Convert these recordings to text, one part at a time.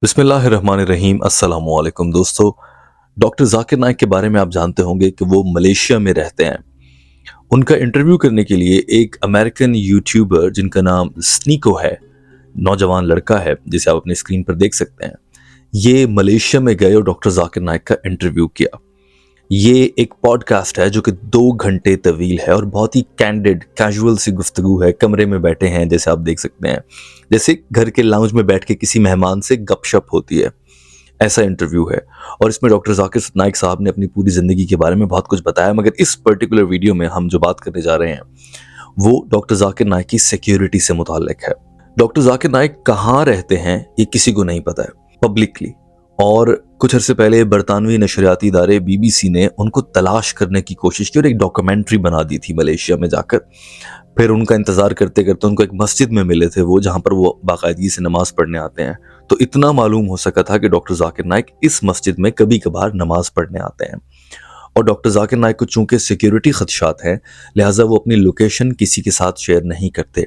बिस्मिल्लाहिर्रहमानिर्रहीम। अस्सलाम वालेकुम दोस्तों। डॉक्टर जाकिर नाइक के बारे में आप जानते होंगे कि वो मलेशिया में रहते हैं। उनका इंटरव्यू करने के लिए एक अमेरिकन यूट्यूबर जिनका नाम स्नीको है, नौजवान लड़का है जिसे आप अपनी स्क्रीन पर देख सकते हैं, ये मलेशिया में गए और डॉक्टर जाकिर नाइक का इंटरव्यू किया। ये एक पॉडकास्ट है जो कि 2 घंटे तवील है और बहुत ही कैंडिड कैजुअल सी गुफ्तगू है। कमरे में बैठे हैं जैसे आप देख सकते हैं, जैसे घर के लाउंज में बैठ के किसी मेहमान से गपशप होती है, ऐसा इंटरव्यू है। और इसमें डॉक्टर जाकिर नाइक साहब ने अपनी पूरी ज़िंदगी के बारे में बहुत कुछ बताया, मगर इस पर्टिकुलर वीडियो में हम जो बात करने जा रहे हैं वो डॉक्टर जाकिर नाइक की सिक्योरिटी से मुताल्लिक है। डॉक्टर जाकिर नाइक कहाँ रहते हैं ये किसी को नहीं पता है पब्लिकली, और कुछ अर्से पहले बरतानवी नशरियाती इदारे BBC ने उनको तलाश करने की कोशिश की और एक डॉक्यूमेंट्री बना दी थी मलेशिया में जाकर। फिर उनका इंतज़ार करते करते उनको एक मस्जिद में मिले थे वो, जहाँ पर वो बाकायदगी से नमाज पढ़ने आते हैं। तो इतना मालूम हो सका था कि डॉक्टर जाकिर नाइक इस मस्जिद में कभी कभार नमाज पढ़ने आते हैं। और डॉक्टर जाकिर नाइक को चूंकि सिक्योरिटी खदशात हैं, लिहाजा वो अपनी लोकेशन किसी के साथ शेयर नहीं करते।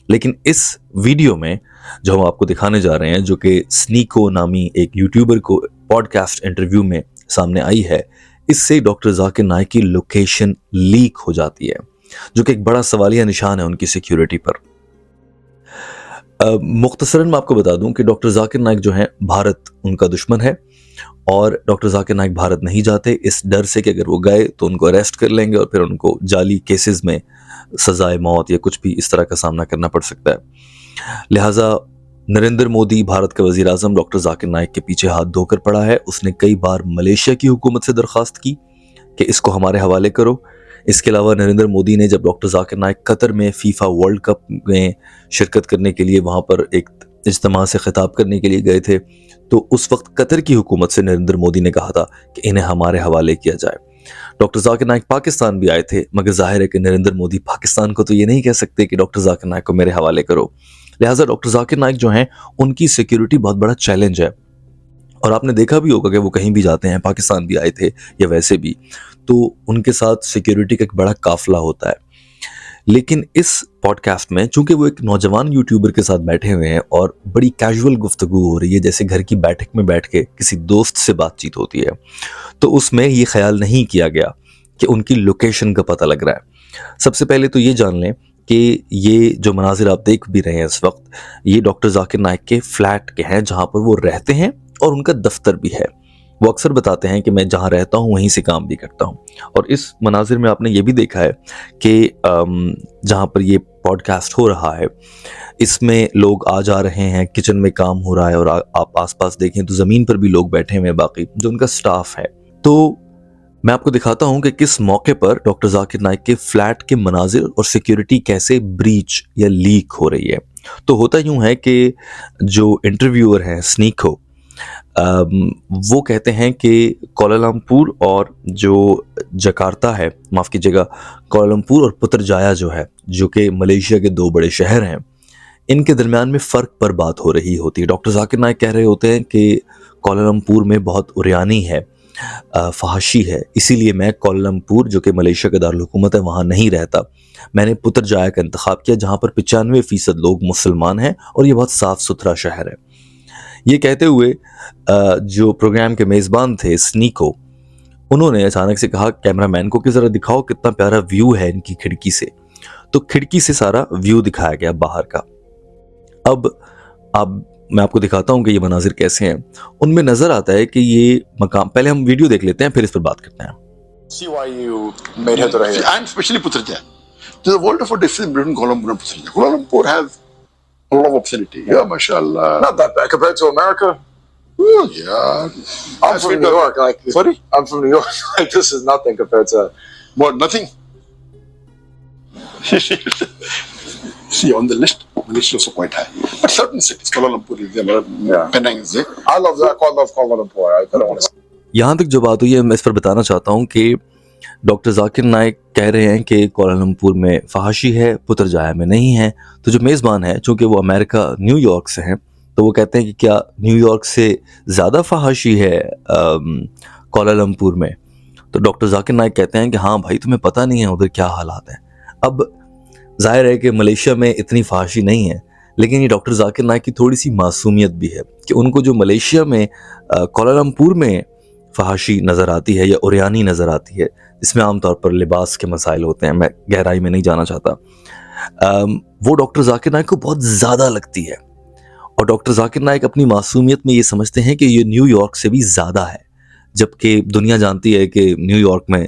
लेकिन इस वीडियो में जो हम आपको दिखाने जा रहे हैं, जो कि स्नीको नामी एक यूट्यूबर को पॉडकास्ट इंटरव्यू में सामने आई है, इससे डॉक्टर जाकिर नाइक की लोकेशन लीक हो जाती है, जो कि एक बड़ा सवालिया निशान है उनकी सिक्योरिटी पर। मुख्तसरन मैं आपको बता दूं कि डॉक्टर जाकिर नाइक जो हैं, भारत उनका दुश्मन है और डॉक्टर जाकिर नाइक भारत नहीं जाते इस डर से कि अगर वो गए तो उनको अरेस्ट कर लेंगे और फिर उनको जाली केसेस में सजाए मौत या कुछ भी इस तरह का सामना करना पड़ सकता है। लिहाजा नरेंद्र मोदी, भारत का वज़ीर आज़म, डॉक्टर जाकिर नाइक के पीछे हाथ धोकर पड़ा है। उसने कई बार मलेशिया की हुकूमत से दरख्वास्त की कि इसको हमारे हवाले करो। इसके अलावा नरेंद्र मोदी ने जब डॉक्टर जाकिर नाइक कतर में फीफा वर्ल्ड कप में शिरकत करने के लिए वहाँ पर एक इज्तिमा से खिताब करने के लिए गए थे, तो उस वक्त कतर की हुकूमत से नरेंद्र मोदी ने कहा था कि इन्हें हमारे हवाले किया जाए। डॉक्टर जाकिर नाइक पाकिस्तान भी आए थे, मगर जाहिर है कि नरेंद्र मोदी पाकिस्तान को तो ये नहीं कह सकते कि डॉक्टर जाकिर नाइक को मेरे हवाले करो। लिहाजा डॉक्टर जाकिर नाइक जो हैं, उनकी सिक्योरिटी बहुत बड़ा चैलेंज है। और आपने देखा भी होगा कि वो कहीं भी जाते हैं, पाकिस्तान भी आए थे या वैसे भी, तो उनके साथ सिक्योरिटी का एक बड़ा काफिला होता है। लेकिन इस पॉडकास्ट में चूंकि वो एक नौजवान यूट्यूबर के साथ बैठे हुए हैं और बड़ी कैजुअल गुफ्तगू हो रही है, जैसे घर की बैठक में बैठ के किसी दोस्त से बातचीत होती है, तो उसमें ये ख्याल नहीं किया गया कि उनकी लोकेशन का पता लग रहा है। सबसे पहले तो ये जान लें कि ये जो मनाजिर आप देख भी रहे हैं इस वक्त, ये डॉक्टर जाकिर नाइक के फ्लैट के हैं जहाँ पर वो रहते हैं और उनका दफ्तर भी है। वो अक्सर बताते हैं कि मैं जहाँ रहता हूँ वहीं से काम भी करता हूँ। और इस मनाजिर में आपने ये भी देखा है कि जहाँ पर ये पॉडकास्ट हो रहा है, इसमें लोग आ जा रहे हैं, किचन में काम हो रहा है, और आप आसपास देखें तो ज़मीन पर भी लोग बैठे हुए हैं, बाकी जो उनका स्टाफ है। तो मैं आपको दिखाता हूँ कि किस मौके पर डॉक्टर जाकिर नाइक के फ्लैट के मनाजिर और सिक्योरिटी कैसे ब्रीच या लीक हो रही है। तो होता यूँ है कि जो इंटरव्यूअर हैं स्नीको, वो कहते हैं कि कोलालमपुर और जो जकार्ता है, माफ़ कीजिएगा, कोलालमपुर और पुत्रजाया जो है, जो कि मलेशिया के 2 बड़े शहर हैं, इनके दरमियान में फ़र्क पर बात हो रही होती है। डॉक्टर जाकिर नाइक कह रहे होते हैं कि कोलालमपुर में बहुत उरियानी है, फहाशी है, इसीलिए मैं कोलालमपुर जो कि मलेशिया का दारुल हुकूमत है वहाँ नहीं रहता। मैंने पुत्रजाया का इंतखाब किया जहाँ पर 95% लोग मुसलमान हैं और ये बहुत साफ़ सुथरा शहर है। ये कहते हुए जो प्रोग्राम के मेज़बान थे स्नीको, उन्होंने अचानक से कहा कैमरामैन को कि ज़रा दिखाओ कितना प्यारा व्यू है इनकी खिड़की से। तो खिड़की से सारा व्यू दिखाया गया बाहर का। अब मैं आपको दिखाता हूँ कि ये मनाजिर कैसे हैं। उनमें नज़र आता है कि ये मकाम, पहले हम वीडियो देख लेते हैं फिर इस पर बात करते हैं। See why you made her to right here. I'm especially Putrajaya. There's a world of a difference between Kuala Lumpur and Putrajaya. Kuala Lumpur has a lot of obscenity. Yeah, mashallah. Not that bad compared to America. Oh, yeah. I'm from New York. Like, Sorry? I'm from New York. Like, this is nothing compared to. What, nothing? See, on the list, Malaysia is also quite high. But certain cities, Kuala Lumpur is there, Yeah. Penang is there. I love that. I love Kuala Lumpur. I don't want to. यहाँ तक जो बात हुई है, मैं इस पर बताना चाहता हूँ कि डॉक्टर जाकिर नाइक कह रहे हैं कि कोलालमपुर में फहाशी है, पुत्रजाया में नहीं है। तो जो मेज़बान है, चूँकि वो अमेरिका न्यूयॉर्क से हैं, तो वो कहते हैं कि क्या न्यूयॉर्क से ज़्यादा फहाशी है कोलालमपुर में? तो डॉक्टर जाकिर नाइक कहते हैं कि हाँ भाई, तुम्हें पता नहीं है उधर क्या हालात हैं। अब जाहिर है कि मलेशिया में इतनी फहाशी नहीं है, لیکن یہ ڈاکٹر ذاکر نائک کی تھوڑی سی معصومیت بھی ہے کہ ان کو جو ملیشیا میں کوالالمپور میں فحاشی نظر آتی ہے یا اوریانی نظر آتی ہے، جس میں عام طور پر لباس کے مسائل ہوتے ہیں، میں گہرائی میں نہیں جانا چاہتا، وہ ڈاکٹر ذاکر نائک کو بہت زیادہ لگتی ہے، اور ڈاکٹر ذاکر نائک اپنی معصومیت میں یہ سمجھتے ہیں کہ یہ نیو یارک سے بھی زیادہ ہے، جبکہ دنیا جانتی ہے کہ نیو یارک میں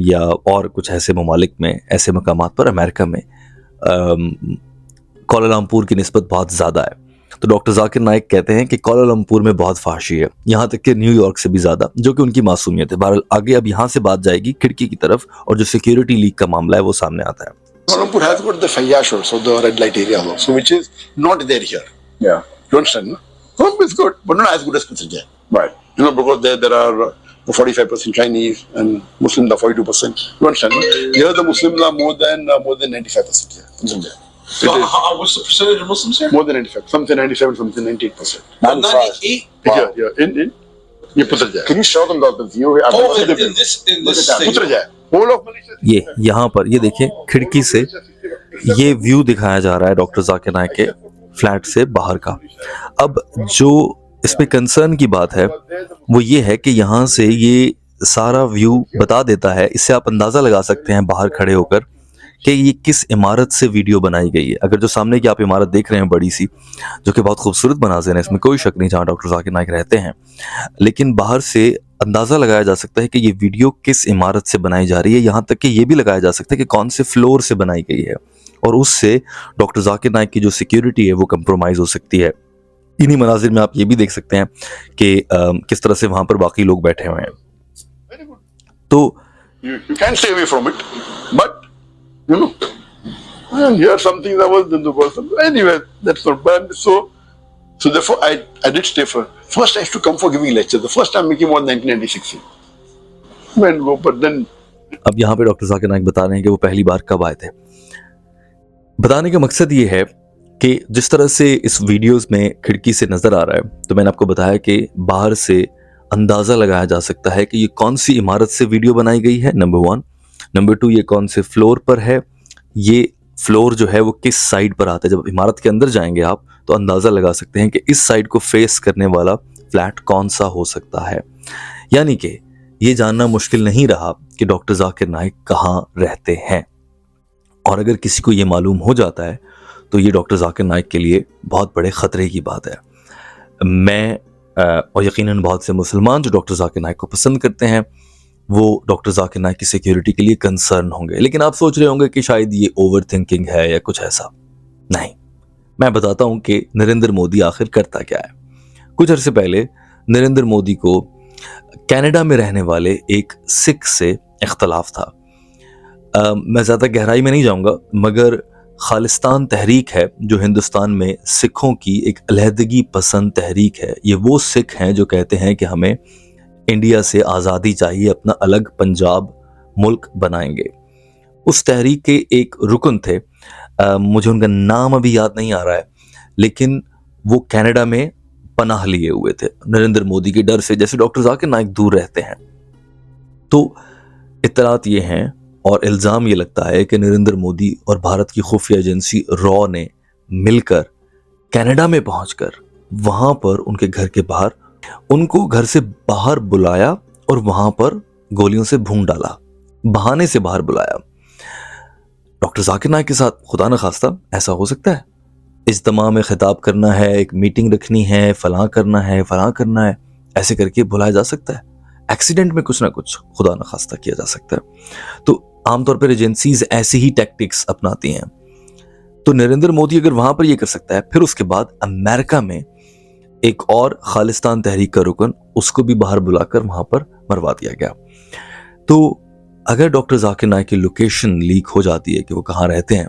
یا اور کچھ ایسے ممالک میں، ایسے مقامات پر امریکہ میں کوالالمپور کی نسبت بہت زیادہ ہے۔ تو ڈاکٹر ذاکر نائک کہتے ہیں کہ کوالالمپور میں بہت فحاشی ہے، یہاں تک کہ نیو یارک سے بھی زیادہ، جو کہ ان کی معصومیت ہے۔ بہرحال آگے اب یہاں سے بات جائے گی کھڑکی کی طرف، اور جو سیکیورٹی لیک کا معاملہ ہے وہ سامنے آتا ہے۔ Kuala Lumpur has got the Fayash also, the red light area also, which is not there here. Yeah. You understand? No? Kuala Lumpur is good, but not as good as Pathanja. Right. You know, because there are 45% Chinese and Muslims are 42%. You understand? No? Here the Muslims are more than 95% here. Pathanja. So what's the percentage of Muslims here? More than 95. Something 97, something 98%. 95. 98? Wow. Here, in Pathanja. Can you show them the view here? Oh, Look at the in view. this Look at that. state. Pathanja. Whole of Malaysia. یہ یہاں پر یہ دیکھیں کھڑکی سے یہ view دکھایا جا رہا ہے ڈاکٹر ذاکر نائک کے فلیٹ سے باہر کا۔ اب جو اس میں کنسرن کی بات ہے وہ یہ ہے کہ یہاں سے یہ سارا ویو بتا دیتا ہے، اس سے آپ اندازہ لگا سکتے ہیں باہر کھڑے ہو کر کہ یہ کس عمارت سے ویڈیو بنائی گئی ہے۔ اگر جو سامنے کی آپ عمارت دیکھ رہے ہیں بڑی سی، جو کہ بہت خوبصورت مناظر ہے، اس میں کوئی شک نہیں، جہاں ڈاکٹر ذاکر نائک رہتے ہیں، لیکن باہر سے اندازہ لگایا جا سکتا ہے کہ یہ ویڈیو کس عمارت سے بنائی جا رہی ہے، یہاں تک کہ یہ بھی لگایا جا سکتا ہے کہ کون سے فلور سے بنائی گئی ہے، اور اس سے ڈاکٹر ذاکر نائک کی جو سیکیورٹی ہے وہ کمپرومائز ہو سکتی ہے۔ انہی مناظر میں آپ یہ بھی دیکھ سکتے ہیں کہ کس طرح سے وہاں پر باقی لوگ بیٹھے ہوئے ہیں۔ Very good. تو You can stay away from it, but you know, and here something that was in the world. Anyway, that's not bad. So therefore, I did stay for. First, I used to come for giving lectures. The first time I came was 1996. When go, but then اب یہاں پہ doctor Zakir Naik بتا رہے ہیں کہ وہ پہلی بار کب آئے تھے۔ بتانے کا مقصد یہ ہے کہ جس طرح سے اس ویڈیوز میں کھڑکی سے نظر آ رہا ہے، تو میں نے آپ کو بتایا کہ باہر سے اندازہ لگایا جا سکتا ہے کہ یہ کون سی عمارت سے ویڈیو بنائی گئی ہے، نمبر 1۔ نمبر 2، یہ کون سے فلور پر ہے، یہ فلور جو ہے وہ کس سائڈ پر آتا ہے۔ جب عمارت کے اندر جائیں گے آپ تو اندازہ لگا سکتے ہیں کہ اس سائڈ کو فیس کرنے والا فلیٹ کون سا ہو سکتا ہے۔ یعنی کہ یہ جاننا مشکل نہیں رہا کہ ڈاکٹر ذاکر نائک کہاں رہتے ہیں، اور اگر کسی کو یہ معلوم ہو جاتا ہے تو یہ ڈاکٹر ذاکر نائک کے لیے بہت بڑے خطرے کی بات ہے۔ میں اور یقیناً بہت سے مسلمان جو ڈاکٹر ذاکر نائک کو پسند کرتے ہیں وہ ڈاکٹر ذاکر نائک کی سیکیورٹی کے لیے کنسرن ہوں گے، لیکن آپ سوچ رہے ہوں گے کہ شاید یہ اوور تھنکنگ ہے یا کچھ ایسا۔ نہیں، میں بتاتا ہوں کہ نریندر مودی آخر کرتا کیا ہے۔ کچھ عرصے پہلے نریندر مودی کو کینیڈا میں رہنے والے ایک سکھ سے اختلاف تھا۔ میں زیادہ گہرائی میں نہیں جاؤں گا، مگر خالستان تحریک ہے جو ہندوستان میں سکھوں کی ایک علیحدگی پسند تحریک ہے۔ یہ وہ سکھ ہیں جو کہتے ہیں کہ ہمیں انڈیا سے آزادی چاہیے، اپنا الگ پنجاب ملک بنائیں گے۔ اس تحریک کے ایک رکن تھے، مجھے ان کا نام ابھی یاد نہیں آ رہا ہے، لیکن وہ کینیڈا میں پناہ لیے ہوئے تھے نریندر مودی کے ڈر سے، جیسے ڈاکٹر ذاکر نائک دور رہتے ہیں۔ تو اطلاعات یہ ہیں اور الزام یہ لگتا ہے کہ نریندر مودی اور بھارت کی خفیہ ایجنسی را نے مل کر کینیڈا میں پہنچ کر وہاں پر ان کے گھر کے باہر ان کو گھر سے باہر بلایا اور وہاں پر گولیوں سے بھون ڈالا، بہانے سے باہر بلایا۔ ڈاکٹر ذاکر نائک کے ساتھ خدا نخواستہ ایسا ہو سکتا ہے؟ اجتماع میں خطاب کرنا ہے، ایک میٹنگ رکھنی ہے، فلاں کرنا ہے، فلاں کرنا ہے، ایسے کر کے بلایا جا سکتا ہے؟ ایکسیڈنٹ میں کچھ نہ کچھ خدا نخواستہ کیا جا سکتا ہے۔ تو عام طور پر ایجنسیز ایسی ہی ٹیکٹکس اپناتی ہیں۔ تو نریندر مودی اگر وہاں پر یہ کر سکتا ہے، پھر اس کے بعد امریکہ میں ایک اور خالستان تحریک کا رکن، اس کو بھی باہر بلا کر وہاں پر مروا دیا گیا۔ تو اگر ڈاکٹر ذاکر نائک کی لوکیشن لیک ہو جاتی ہے کہ وہ کہاں رہتے ہیں،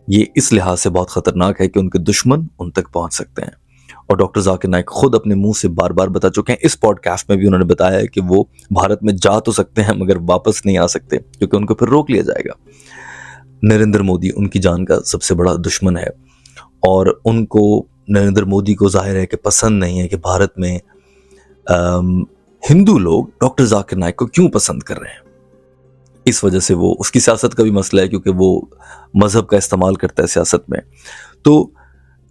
یہ اس لحاظ سے بہت خطرناک ہے کہ ان کے دشمن ان تک پہنچ سکتے ہیں۔ اور ڈاکٹر ذاکر نائک خود اپنے منہ سے بار بار بتا چکے ہیں، اس پوڈ کاسٹ میں بھی انہوں نے بتایا ہے کہ وہ بھارت میں جا تو سکتے ہیں مگر واپس نہیں آ سکتے، کیونکہ ان کو پھر روک لیا جائے گا۔ نریندر مودی ان کی جان کا سب سے بڑا دشمن ہے، اور ان کو نریندر مودی کو ظاہر ہے کہ پسند نہیں ہے کہ بھارت میں ہندو لوگ ڈاکٹر ذاکر نائک کو کیوں پسند کر رہے ہیں۔ اس وجہ سے وہ اس کی سیاست کا بھی مسئلہ ہے، کیونکہ وہ مذہب کا استعمال کرتا ہے سیاست میں۔ تو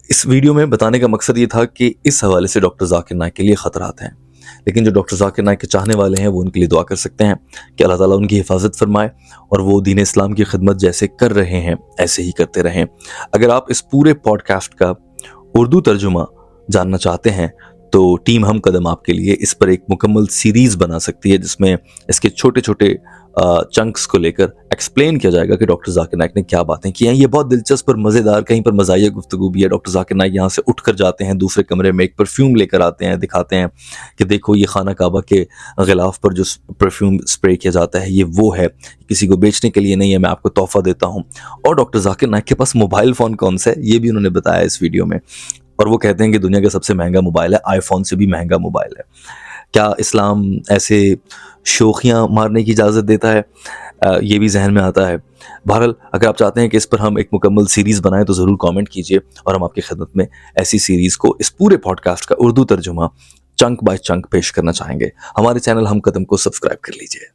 इस वीडियो में बताने का मकसद ये था कि इस हवाले से डॉक्टर जाकिर नाइक के लिए ख़तरात हैं, लेकिन जो डॉक्टर जाकिर नाइक के चाहने वाले हैं वो उनके लिए दुआ कर सकते हैं कि अल्लाह ताला उनकी हिफाजत फरमाए और वो दीन इस्लाम की खिदमत जैसे कर रहे हैं ऐसे ही करते रहें। अगर आप इस पूरे पॉडकास्ट का उर्दू तर्जुमा जानना चाहते हैं तो टीम हम कदम आपके लिए इस पर एक मुकम्मल सीरीज़ बना सकती है, जिसमें इसके छोटे छोटे चंक्स को लेकर एक्सप्लेन किया जाएगा कि डॉक्टर जाकिर नाइक ने क्या बातें की हैं। ये बहुत दिलचस्प और मज़ेदार, कहीं पर मज़ाहिया गुफ्तगू भी है। डॉक्टर जाकिर नाइक यहाँ से उठकर जाते हैं दूसरे कमरे में, एक परफ्यूम लेकर आते हैं, दिखाते हैं कि देखो ये खाना काबा के गिलाफ पर जो परफ्यूम स्प्रे किया जाता है ये वो है, किसी को बेचने के लिए नहीं है, मैं आपको तोहफा देता हूँ। और डॉक्टर जाकिर नाइक के पास मोबाइल फ़ोन कौन सा है ये भी उन्होंने बताया इस वीडियो में, और वो कहते हैं कि दुनिया का सबसे महंगा मोबाइल है, आईफोन से भी महंगा मोबाइल है। क्या इस्लाम ऐसे शोखियाँ मारने की इजाज़त देता है? ये भी जहन में आता है। बहरहाल अगर आप चाहते हैं कि इस पर हम एक मुकम्मल सीरीज़ बनाएं तो ज़रूर कमेंट कीजिए और हम आपकी खिदमत में ऐसी सीरीज़ को, इस पूरे पॉडकास्ट का उर्दू तर्जुमा चंक बाय चंक पेश करना चाहेंगे। हमारे चैनल हम कदम को सब्सक्राइब कर लीजिए।